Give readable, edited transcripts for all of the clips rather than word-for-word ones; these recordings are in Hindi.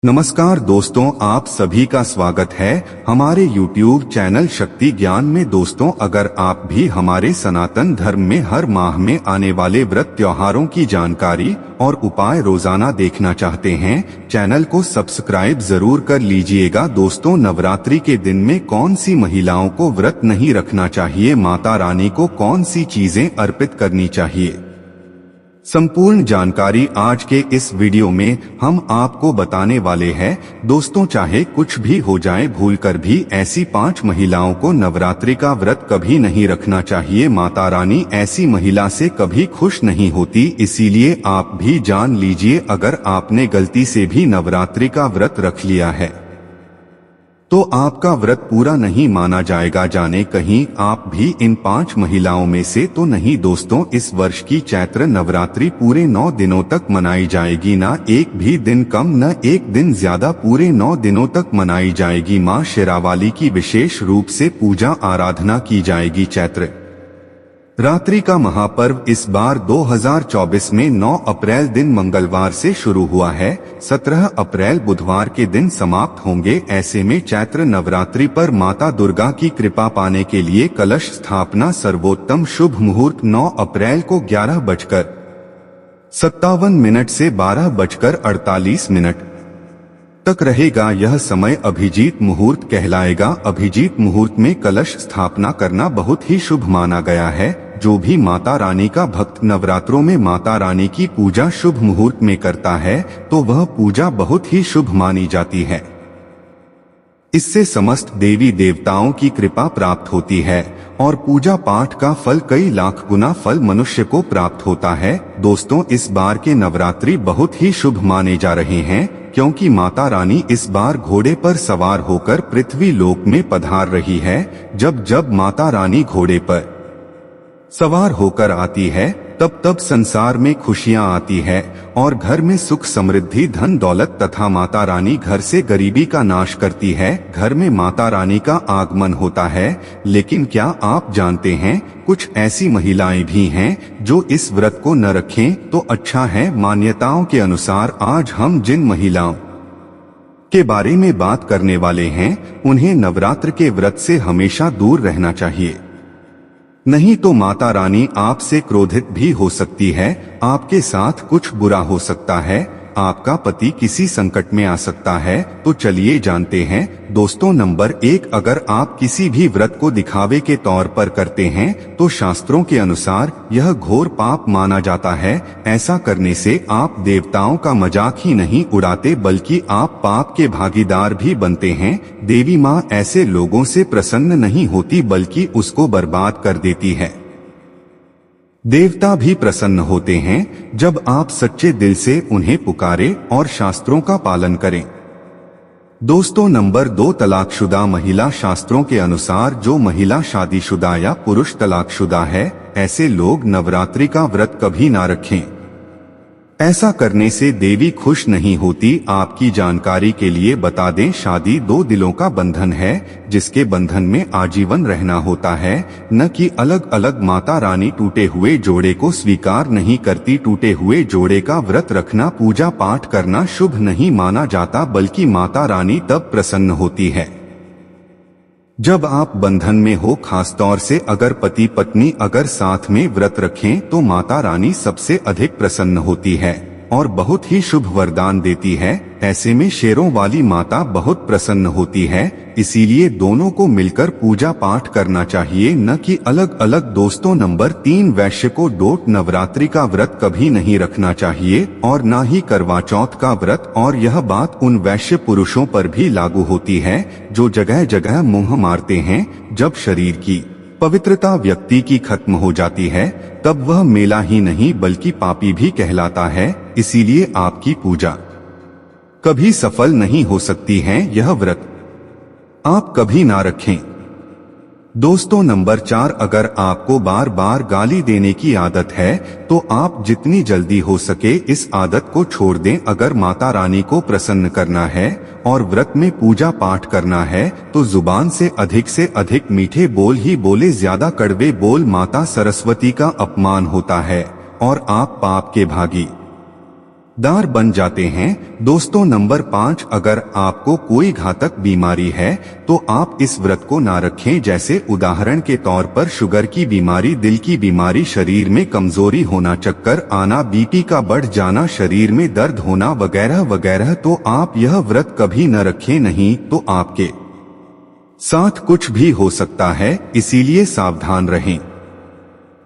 नमस्कार दोस्तों, आप सभी का स्वागत है हमारे YouTube चैनल शक्ति ज्ञान में। दोस्तों, अगर आप भी हमारे सनातन धर्म में हर माह में आने वाले व्रत त्योहारों की जानकारी और उपाय रोजाना देखना चाहते हैं, चैनल को सब्सक्राइब जरूर कर लीजिएगा। दोस्तों, नवरात्रि के दिन में कौन सी महिलाओं को व्रत नहीं रखना चाहिए, माता रानी को कौन सी चीजें अर्पित करनी चाहिए, संपूर्ण जानकारी आज के इस वीडियो में हम आपको बताने वाले हैं। दोस्तों, चाहे कुछ भी हो जाए, भूलकर भी ऐसी 5 महिलाओं को नवरात्रि का व्रत कभी नहीं रखना चाहिए। माता रानी ऐसी महिला से कभी खुश नहीं होती, इसीलिए आप भी जान लीजिए, अगर आपने गलती से भी नवरात्रि का व्रत रख लिया है तो आपका व्रत पूरा नहीं माना जाएगा। जाने कहीं आप भी इन 5 महिलाओं में से तो नहीं। दोस्तों, इस वर्ष की चैत्र नवरात्रि पूरे 9 दिनों तक मनाई जाएगी, ना एक भी दिन कम न एक दिन ज्यादा, पूरे 9 दिनों तक मनाई जाएगी। मां शेरावाली की विशेष रूप से पूजा आराधना की जाएगी। चैत्र रात्रि का महापर्व इस बार 2024 में 9 अप्रैल दिन मंगलवार से शुरू हुआ है, 17 अप्रैल बुधवार के दिन समाप्त होंगे। ऐसे में चैत्र नवरात्रि पर माता दुर्गा की कृपा पाने के लिए कलश स्थापना सर्वोत्तम शुभ मुहूर्त 9 अप्रैल को 11:57 से 12:48 तक रहेगा। यह समय अभिजीत मुहूर्त कहलाएगा। अभिजीत मुहूर्त में कलश स्थापना करना बहुत ही शुभ माना गया है। जो भी माता रानी का भक्त नवरात्रों में माता रानी की पूजा शुभ मुहूर्त में करता है तो वह पूजा बहुत ही शुभ मानी जाती है। इससे समस्त देवी देवताओं की कृपा प्राप्त होती है और पूजा पाठ का फल कई लाख गुना फल मनुष्य को प्राप्त होता है। दोस्तों, इस बार के नवरात्रि बहुत ही शुभ माने जा रहे हैं, क्योंकि माता रानी इस बार घोड़े पर सवार होकर पृथ्वी लोक में पधार रही है। जब जब माता रानी घोड़े पर सवार होकर आती है तब तब संसार में खुशियां आती है और घर में सुख समृद्धि धन दौलत तथा माता रानी घर से गरीबी का नाश करती है। घर में माता रानी का आगमन होता है। लेकिन क्या आप जानते हैं, कुछ ऐसी महिलाएं भी हैं जो इस व्रत को न रखें तो अच्छा है। मान्यताओं के अनुसार आज हम जिन महिलाओं के बारे में बात करने वाले हैं, उन्हें नवरात्र के व्रत से हमेशा दूर रहना चाहिए, नहीं तो माता रानी आपसे क्रोधित भी हो सकती है। आपके साथ कुछ बुरा हो सकता है, आपका पति किसी संकट में आ सकता है। तो चलिए जानते हैं। दोस्तों, नंबर 1, अगर आप किसी भी व्रत को दिखावे के तौर पर करते हैं तो शास्त्रों के अनुसार यह घोर पाप माना जाता है। ऐसा करने से आप देवताओं का मजाक ही नहीं उड़ाते, बल्कि आप पाप के भागीदार भी बनते हैं। देवी माँ ऐसे लोगों से प्रसन्न नहीं होती, बल्कि उसको बर्बाद कर देती है। देवता भी प्रसन्न होते हैं जब आप सच्चे दिल से उन्हें पुकारें और शास्त्रों का पालन करें। दोस्तों, नंबर 2, तलाकशुदा महिला। शास्त्रों के अनुसार जो महिला शादीशुदा या पुरुष तलाकशुदा है, ऐसे लोग नवरात्रि का व्रत कभी ना रखें। ऐसा करने से देवी खुश नहीं होती। आपकी जानकारी के लिए बता दें, शादी 2 दिलों का बंधन है, जिसके बंधन में आजीवन रहना होता है, न कि अलग अलग। माता रानी टूटे हुए जोड़े को स्वीकार नहीं करती। टूटे हुए जोड़े का व्रत रखना, पूजा पाठ करना शुभ नहीं माना जाता, बल्कि माता रानी तब प्रसन्न होती है जब आप बंधन में हो। खासतौर से अगर पति पत्नी अगर साथ में व्रत रखें तो माता रानी सबसे अधिक प्रसन्न होती है और बहुत ही शुभ वरदान देती है। ऐसे में शेरों वाली माता बहुत प्रसन्न होती है, इसीलिए दोनों को मिलकर पूजा पाठ करना चाहिए, न कि अलग अलग। दोस्तों, नंबर 3, वैश्य को डोट नवरात्रि का व्रत कभी नहीं रखना चाहिए और न ही करवा चौथ का व्रत। और यह बात उन वैश्य पुरुषों पर भी लागू होती है जो जगह जगह मुंह मारते हैं। जब शरीर की पवित्रता व्यक्ति की खत्म हो जाती है तब वह मेला ही नहीं बल्कि पापी भी कहलाता है। इसीलिए आपकी पूजा कभी सफल नहीं हो सकती है। यह व्रत आप कभी ना रखें। दोस्तों, नंबर 4, अगर आपको बार बार गाली देने की आदत है तो आप जितनी जल्दी हो सके इस आदत को छोड़ दें। अगर माता रानी को प्रसन्न करना है और व्रत में पूजा पाठ करना है तो जुबान से अधिक मीठे बोल ही बोले, ज्यादा कड़वे बोल माता सरस्वती का अपमान होता है और आप पाप के भागी दार बन जाते हैं। दोस्तों नंबर 5, अगर आपको कोई घातक बीमारी है तो आप इस व्रत को ना रखें। जैसे उदाहरण के तौर पर शुगर की बीमारी, दिल की बीमारी, शरीर में कमजोरी होना, चक्कर आना, बीपी का बढ़ जाना, शरीर में दर्द होना वगैरह वगैरह, तो आप यह व्रत कभी न रखें, नहीं तो आपके साथ कुछ भी हो सकता है, इसीलिए सावधान रहें।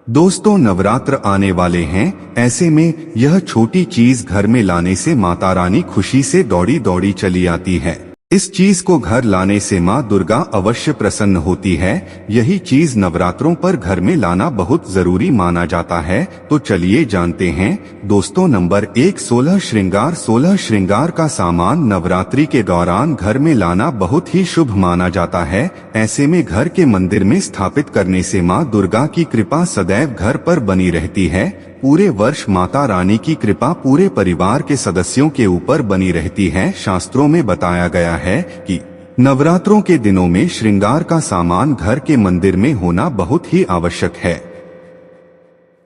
दोस्तों नवरात्र आने वाले हैं, ऐसे में यह छोटी चीज घर में लाने से माता रानी खुशी से दौड़ी दौड़ी चली आती है। इस चीज को घर लाने से माँ दुर्गा अवश्य प्रसन्न होती है। यही चीज नवरात्रों पर घर में लाना बहुत जरूरी माना जाता है। तो चलिए जानते हैं। दोस्तों नंबर 1, 16 श्रृंगार। 16 श्रृंगार का सामान नवरात्रि के दौरान घर में लाना बहुत ही शुभ माना जाता है। ऐसे में घर के मंदिर में स्थापित करने से माँ दुर्गा की कृपा सदैव घर पर बनी रहती है। पूरे वर्ष माता रानी की कृपा पूरे परिवार के सदस्यों के ऊपर बनी रहती है। शास्त्रों में बताया गया है कि नवरात्रों के दिनों में श्रृंगार का सामान घर के मंदिर में होना बहुत ही आवश्यक है।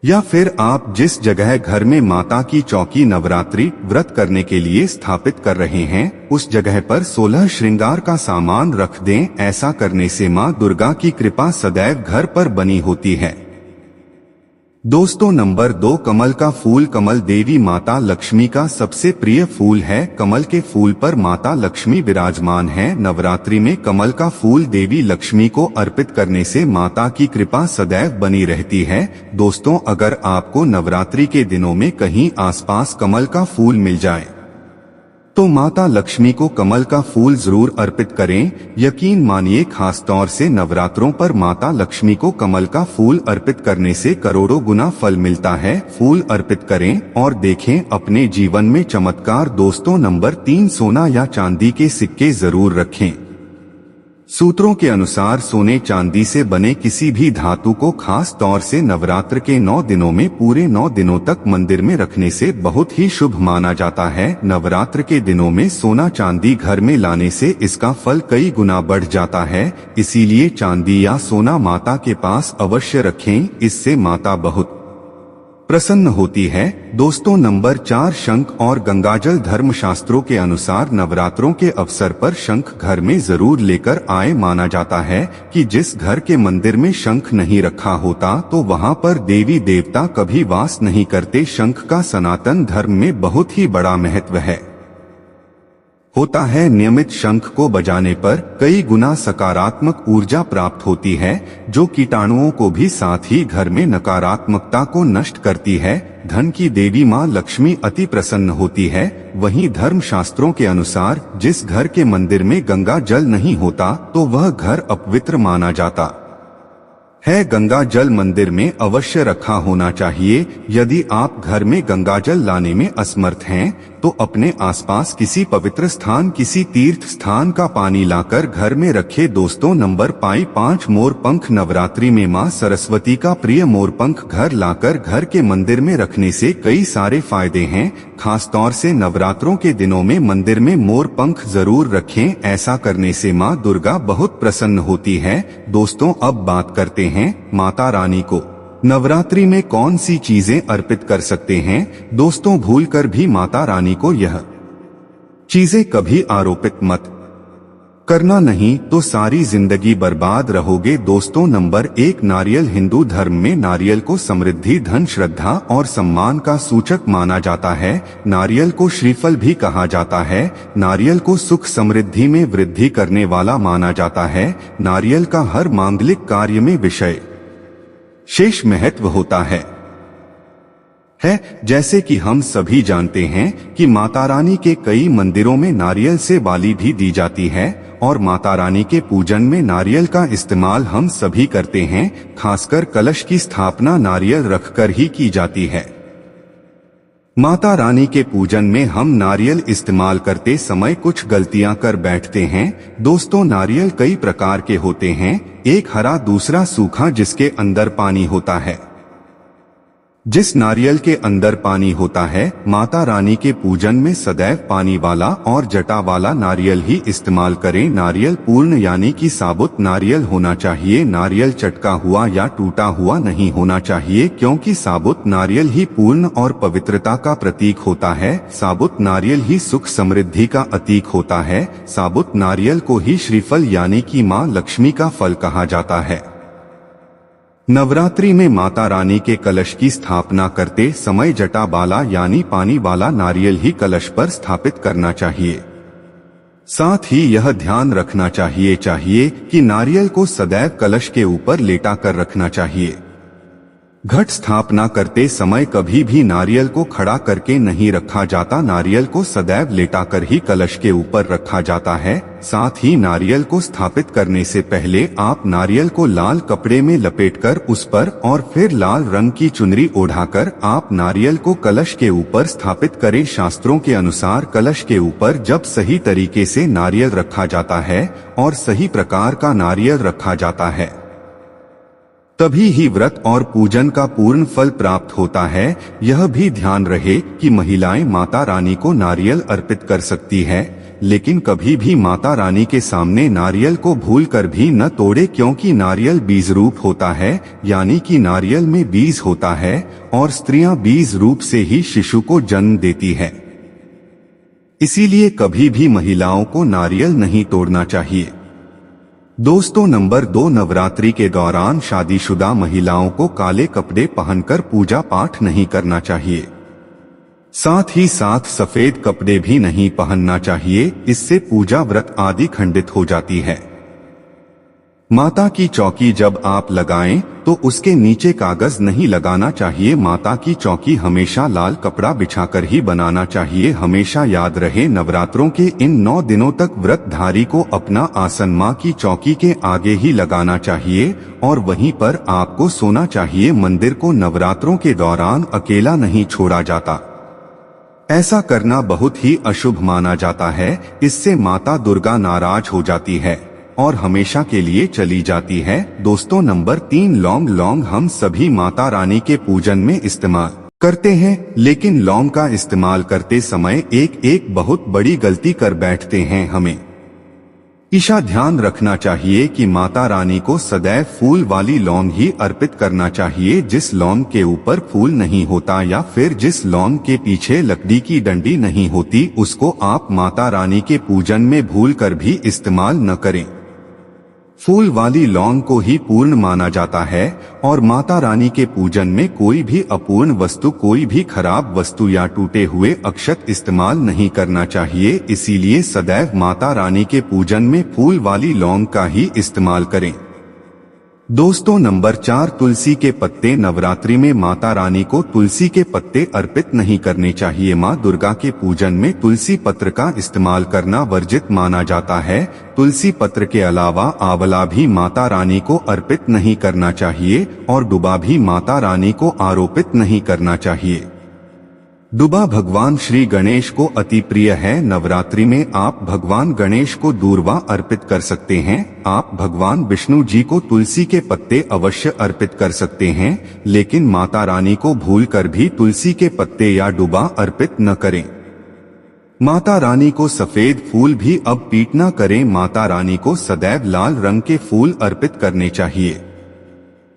या फिर आप जिस जगह घर में माता की चौकी नवरात्रि व्रत करने के लिए स्थापित कर रहे हैं, उस जगह पर 16 श्रृंगार का सामान रख दें। ऐसा करने से माँ दुर्गा की कृपा सदैव घर पर बनी होती है। दोस्तों नंबर 2, कमल का फूल। कमल देवी माता लक्ष्मी का सबसे प्रिय फूल है। कमल के फूल पर माता लक्ष्मी विराजमान है। नवरात्रि में कमल का फूल देवी लक्ष्मी को अर्पित करने से माता की कृपा सदैव बनी रहती है। दोस्तों अगर आपको नवरात्रि के दिनों में कहीं आसपास कमल का फूल मिल जाए तो माता लक्ष्मी को कमल का फूल जरूर अर्पित करें। यकीन मानिए, खास तौर से नवरात्रों पर माता लक्ष्मी को कमल का फूल अर्पित करने से करोड़ों गुना फल मिलता है। फूल अर्पित करें और देखें अपने जीवन में चमत्कार। दोस्तों नंबर 3, सोना या चांदी के सिक्के जरूर रखें। सूत्रों के अनुसार सोने चांदी से बने किसी भी धातु को खास तौर से नवरात्र के 9 दिनों में पूरे 9 दिनों तक मंदिर में रखने से बहुत ही शुभ माना जाता है। नवरात्र के दिनों में सोना चांदी घर में लाने से इसका फल कई गुना बढ़ जाता है। इसीलिए चांदी या सोना माता के पास अवश्य रखें, इससे माता बहुत प्रसन्न होती है। दोस्तों नंबर 4, शंख और गंगाजल। धर्मशास्त्रों के अनुसार नवरात्रों के अवसर पर शंख घर में जरूर लेकर आए। माना जाता है कि जिस घर के मंदिर में शंख नहीं रखा होता तो वहां पर देवी देवता कभी वास नहीं करते। शंख का सनातन धर्म में बहुत ही बड़ा महत्व होता है। नियमित शंख को बजाने पर कई गुना सकारात्मक ऊर्जा प्राप्त होती है, जो कीटाणुओं को भी साथ ही घर में नकारात्मकता को नष्ट करती है। धन की देवी माँ लक्ष्मी अति प्रसन्न होती है। वहीं धर्म शास्त्रों के अनुसार जिस घर के मंदिर में गंगा जल नहीं होता तो वह घर अपवित्र माना जाता है। गंगा जल मंदिर में अवश्य रखा होना चाहिए। यदि आप घर में गंगा जल लाने में असमर्थ हैं तो अपने आसपास किसी पवित्र स्थान, किसी तीर्थ स्थान का पानी लाकर घर में रखें। दोस्तों नंबर 5, मोरपंख। नवरात्रि में मां सरस्वती का प्रिय मोरपंख घर लाकर घर के मंदिर में रखने से कई सारे फायदे हैं। खास तौर से नवरात्रों के दिनों में मंदिर में मोरपंख जरूर रखें। ऐसा करने से मां दुर्गा बहुत प्रसन्न होती है। दोस्तों अब बात करते हैं माता रानी को नवरात्रि में कौन सी चीजें अर्पित कर सकते हैं। दोस्तों भूलकर भी माता रानी को यह चीजें कभी आरोपित मत करना, नहीं तो सारी जिंदगी बर्बाद रहोगे। दोस्तों नंबर 1, नारियल। हिंदू धर्म में नारियल को समृद्धि, धन, श्रद्धा और सम्मान का सूचक माना जाता है। नारियल को श्रीफल भी कहा जाता है। नारियल को सुख समृद्धि में वृद्धि करने वाला माना जाता है। नारियल का हर मांगलिक कार्य में विशेष महत्व होता है। जैसे कि हम सभी जानते हैं कि माता रानी के कई मंदिरों में नारियल से बाली भी दी जाती है और माता रानी के पूजन में नारियल का इस्तेमाल हम सभी करते हैं। खासकर कलश की स्थापना नारियल रखकर ही की जाती है। माता रानी के पूजन में हम नारियल इस्तेमाल करते समय कुछ गलतियां कर बैठते हैं। दोस्तों नारियल कई प्रकार के होते हैं, एक हरा दूसरा सूखा जिसके अंदर पानी होता है। जिस नारियल के अंदर पानी होता है, माता रानी के पूजन में सदैव पानी वाला और जटा वाला नारियल ही इस्तेमाल करें। नारियल पूर्ण यानी कि साबुत नारियल होना चाहिए। नारियल चटका हुआ या टूटा हुआ नहीं होना चाहिए, क्योंकि साबुत नारियल ही पूर्ण और पवित्रता का प्रतीक होता है। साबुत नारियल ही सुख समृद्धि का अतीक होता है। साबुत नारियल को ही श्रीफल यानी कि माँ लक्ष्मी का फल कहा जाता है। नवरात्रि में माता रानी के कलश की स्थापना करते समय जटा वाला यानी पानी वाला नारियल ही कलश पर स्थापित करना चाहिए। साथ ही यह ध्यान रखना चाहिए कि नारियल को सदैव कलश के ऊपर लेटा कर रखना चाहिए। घट स्थापना करते समय कभी भी नारियल को खड़ा करके नहीं रखा जाता। नारियल को सदैव लेटाकर ही कलश के ऊपर रखा जाता है। साथ ही नारियल को स्थापित करने से पहले आप नारियल को लाल कपड़े में लपेटकर उस पर और फिर लाल रंग की चुनरी ओढ़ाकर आप नारियल को कलश के ऊपर स्थापित करें। शास्त्रों के अनुसार कलश के ऊपर जब सही तरीके से नारियल रखा जाता है और सही प्रकार का नारियल रखा जाता है, तभी ही व्रत और पूजन का पूर्ण फल प्राप्त होता है। यह भी ध्यान रहे कि महिलाएं माता रानी को नारियल अर्पित कर सकती है, लेकिन कभी भी माता रानी के सामने नारियल को भूलकर भी न तोड़े, क्योंकि नारियल बीज रूप होता है, यानी कि नारियल में बीज होता है और स्त्रियां बीज रूप से ही शिशु को जन्म देती है। इसीलिए कभी भी महिलाओं को नारियल नहीं तोड़ना चाहिए। दोस्तों, नंबर 2, नवरात्रि के दौरान शादीशुदा महिलाओं को काले कपड़े पहनकर पूजा पाठ नहीं करना चाहिए। साथ ही साथ सफेद कपड़े भी नहीं पहनना चाहिए, इससे पूजा व्रत आदि खंडित हो जाती है। माता की चौकी जब आप लगाएं तो उसके नीचे कागज नहीं लगाना चाहिए। माता की चौकी हमेशा लाल कपड़ा बिछाकर ही बनाना चाहिए। हमेशा याद रहे, नवरात्रों के इन 9 दिनों तक व्रतधारी को अपना आसन माँ की चौकी के आगे ही लगाना चाहिए और वहीं पर आपको सोना चाहिए। मंदिर को नवरात्रों के दौरान अकेला नहीं छोड़ा जाता। ऐसा करना बहुत ही अशुभ माना जाता है। इससे माता दुर्गा नाराज हो जाती है और हमेशा के लिए चली जाती है। दोस्तों, नंबर 3, लौंग हम सभी माता रानी के पूजन में इस्तेमाल करते हैं, लेकिन लौंग का इस्तेमाल करते समय एक बहुत बड़ी गलती कर बैठते हैं। हमें ईशा ध्यान रखना चाहिए कि माता रानी को सदैव फूल वाली लौंग ही अर्पित करना चाहिए। जिस लौंग के ऊपर फूल नहीं होता या फिर जिस लौंग के पीछे लकड़ी की डंडी नहीं होती, उसको आप माता रानी के पूजन में भूलकर भी इस्तेमाल न करें। फूल वाली लौंग को ही पूर्ण माना जाता है और माता रानी के पूजन में कोई भी अपूर्ण वस्तु, कोई भी खराब वस्तु या टूटे हुए अक्षत इस्तेमाल नहीं करना चाहिए। इसीलिए सदैव माता रानी के पूजन में फूल वाली लौंग का ही इस्तेमाल करें। दोस्तों, नंबर 4, तुलसी के पत्ते। नवरात्रि में माता रानी को तुलसी के पत्ते अर्पित नहीं करने चाहिए। माँ दुर्गा के पूजन में तुलसी पत्र का इस्तेमाल करना वर्जित माना जाता है। तुलसी पत्र के अलावा आंवला भी माता रानी को अर्पित नहीं करना चाहिए और दुबा भी माता रानी को आरोपित नहीं करना चाहिए। दुबा भगवान श्री गणेश को अति प्रिय है। नवरात्रि में आप भगवान गणेश को दूर्वा अर्पित कर सकते हैं। आप भगवान विष्णु जी को तुलसी के पत्ते अवश्य अर्पित कर सकते हैं, लेकिन माता रानी को भूलकर भी तुलसी के पत्ते या दुबा अर्पित न करें। माता रानी को सफेद फूल भी अब पीट न करें। माता रानी को सदैव लाल रंग के फूल अर्पित करने चाहिए।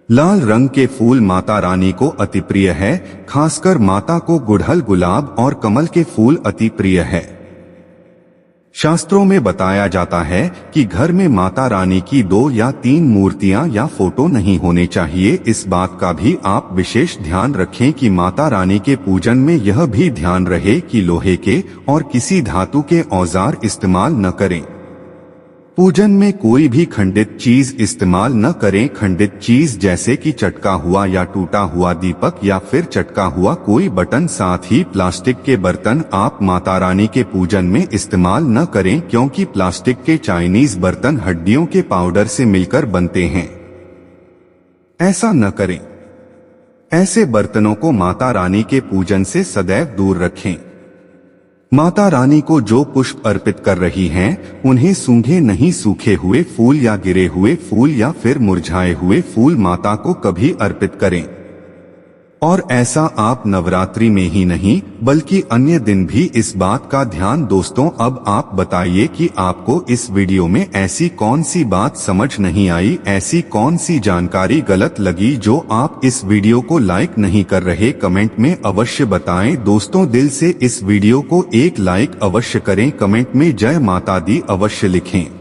लाल रंग के फूल माता रानी को अति प्रिय है। खासकर माता को गुड़हल, गुलाब और कमल के फूल अति प्रिय है। शास्त्रों में बताया जाता है कि घर में माता रानी की 2 या 3 मूर्तियां या फोटो नहीं होने चाहिए। इस बात का भी आप विशेष ध्यान रखें कि माता रानी के पूजन में यह भी ध्यान रहे कि लोहे के और किसी धातु के औजार इस्तेमाल न करें। पूजन में कोई भी खंडित चीज इस्तेमाल न करें। खंडित चीज जैसे कि चटका हुआ या टूटा हुआ दीपक या फिर चटका हुआ कोई बटन, साथ ही प्लास्टिक के बर्तन आप माता रानी के पूजन में इस्तेमाल न करें, क्योंकि प्लास्टिक के चाइनीज बर्तन हड्डियों के पाउडर से मिलकर बनते हैं। ऐसा न करें। ऐसे बर्तनों को माता रानी के पूजन से सदैव दूर रखें। माता रानी को जो पुष्प अर्पित कर रही हैं, उन्हें सूंघे नहीं। सूखे हुए फूल या गिरे हुए फूल या फिर मुरझाए हुए फूल माता को कभी अर्पित करें। और ऐसा आप नवरात्रि में ही नहीं बल्कि अन्य दिन भी इस बात का ध्यान। दोस्तों अब आप बताइए कि आपको इस वीडियो में ऐसी कौन सी बात समझ नहीं आई, ऐसी कौन सी जानकारी गलत लगी जो आप इस वीडियो को लाइक नहीं कर रहे। कमेंट में अवश्य बताएं। दोस्तों दिल से इस वीडियो को एक लाइक अवश्य करें, कमेंट में जय माता दी अवश्य लिखें।